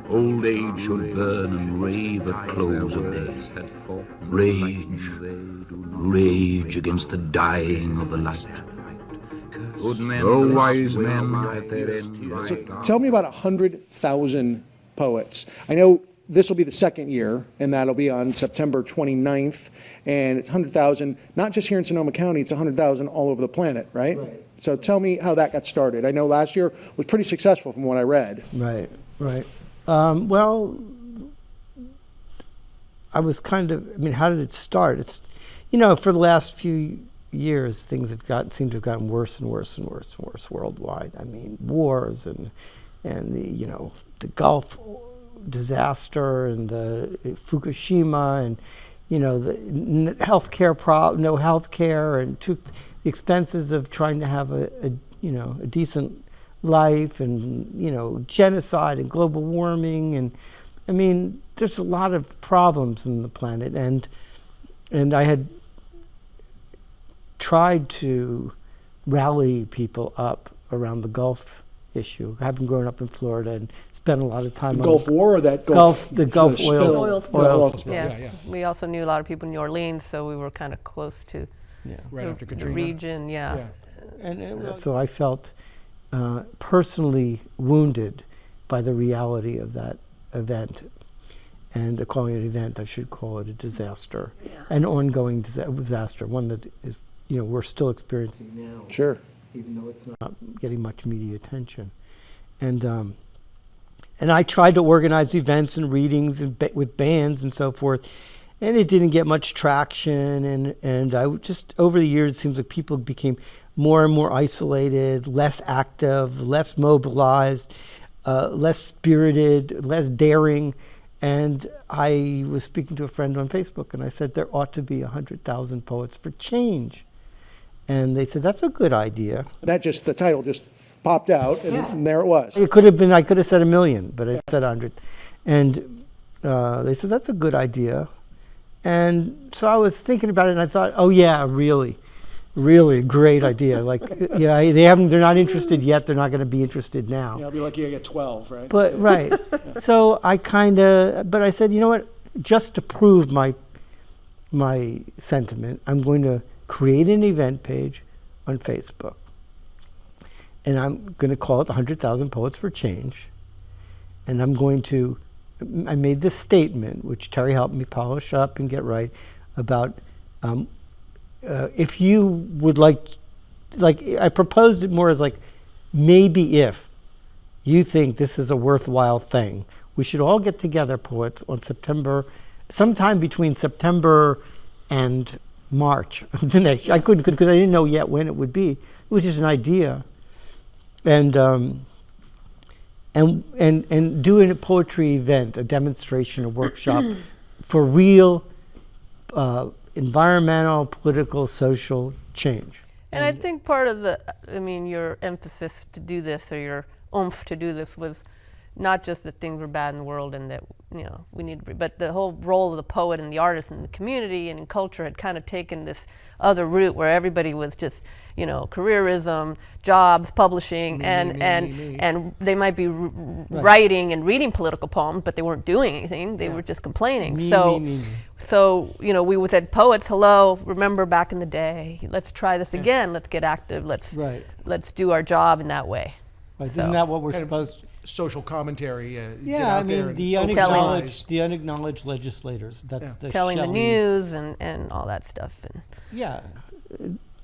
Old age should burn and rave at close of day. Rage, rage against the dying of the light. Oh, wise men at their end. So tell me about 100,000 poets. I know this will be the second year, and that'll be on September 29th, and it's 100,000, not just here in Sonoma County, it's 100,000 all over the planet, right? Right. So tell me how that got started. I know last year was pretty successful from what I read. Right, right. Well, I was kind of, I mean, how did it start? It's, you know, for the last few years, things have seem to have gotten worse and worse and worse and worse worldwide. I mean, wars and the, you know, the Gulf disaster and the Fukushima and, you know, the healthcare no healthcare, and took the expenses of trying to have a you know, a decent life, and, you know, genocide and global warming, and I mean, there's a lot of problems in the planet, and I had tried to rally people up around the Gulf issue, having grown up in Florida and spent a lot of time The on Gulf War or that the Gulf oil spill. spill. Yeah. We also knew a lot of people in New Orleans, so we were kind of close to Right after the Katrina. region. Yeah. And so I felt personally wounded by the reality of that event. And calling it an event, I should call it a disaster, an ongoing disaster, one that is, you know, we're still experiencing now. Sure. Even though it's not getting much media attention. And I tried to organize events and readings and with bands and so forth, and it didn't get much traction. And I just, over the years, it seems like people became more and more isolated, less active, less mobilized, less spirited, less daring. And I was speaking to a friend on Facebook, and I said, there ought to be 100,000 poets for change. And they said, that's a good idea. That just, the title just popped out, and there it was. It could have been, I could have said 1 million, but I said 100. And they said, that's a good idea. And so I was thinking about it, and I thought, oh yeah, really a great idea. Like, yeah, they're not interested yet, they're not going to be interested now. Yeah, I'll be lucky I get 12, right? But, right. So I but I said, you know what, just to prove my sentiment, I'm going to create an event page on Facebook. And I'm going to call it 100,000 Poets for Change. And I made this statement, which Terri helped me polish up and get right, about if you would like, I proposed it more as like, maybe if you think this is a worthwhile thing, we should all get together, poets, on sometime between September and March of the next. I couldn't, because I didn't know yet when it would be. It was just an idea, and doing a poetry event, a demonstration, a workshop for real environmental, political, social change. And I think part of your emphasis to do this, or your oomph to do this, was not just that things were bad in the world and that, you know, we need to, but the whole role of the poet and the artist in the community and in culture had kind of taken this other route where everybody was just, you know, careerism, jobs, publishing, and they might be writing and reading political poems, but they weren't doing anything. They were just complaining. So, you know, we said, poets, hello, remember back in the day, let's try this again, let's get active, let's do our job in that way. Right. Isn't that what we're supposed to? Social commentary. Yeah, I mean, the unacknowledged legislators. That's telling the news and all that stuff. And yeah,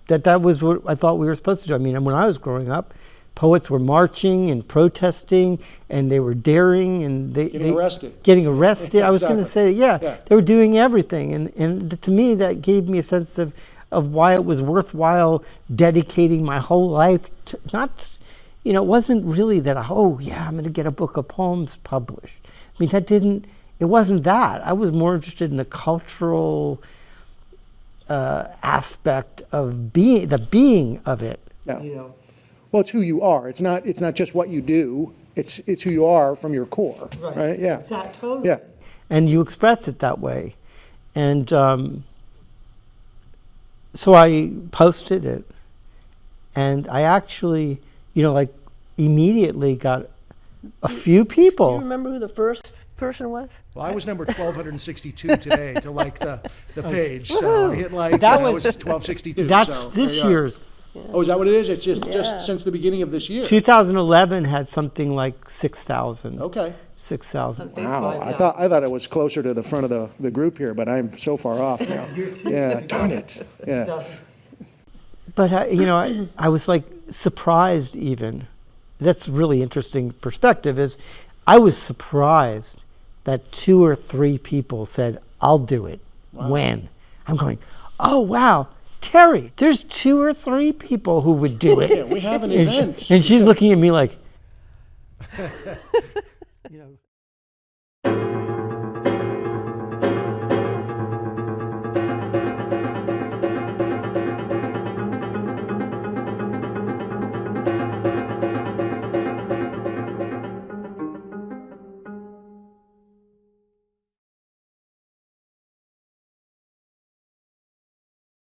that was what I thought we were supposed to do. I mean, when I was growing up, poets were marching and protesting, and they were daring, and getting arrested. I was going to say, they were doing everything, and to me that gave me a sense of why it was worthwhile dedicating my whole life to not. You know, it wasn't really that, oh yeah, I'm going to get a book of poems published. I mean, it wasn't that. I was more interested in the cultural aspect of the being of it. Yeah. You know? Well, it's who you are. It's not just what you do. It's who you are from your core, right? Yeah. Totally. Yeah. And you express it that way. And so I posted it, and I actually, you know, like immediately got a few Do people. you remember who the first person was? Well, I was number 1262 today to like the page, so I hit like, That and I was- was 1262. That's so this there you are. year's. Oh, is that what it is? It's just Yeah. since the beginning of this year. 2011 had something like 6,000. Okay. 6,000. Wow, I thought it was closer to the front of the group here, but I'm so far off now. Yeah, darn it. Yeah. But I was like surprised even. That's really interesting perspective. Is I was surprised that 2 or 3 people said, "I'll do it." When? I'm going, oh wow, Terri, there's 2 or 3 people who would do it. Yeah, we have an event. And she's looking at me like,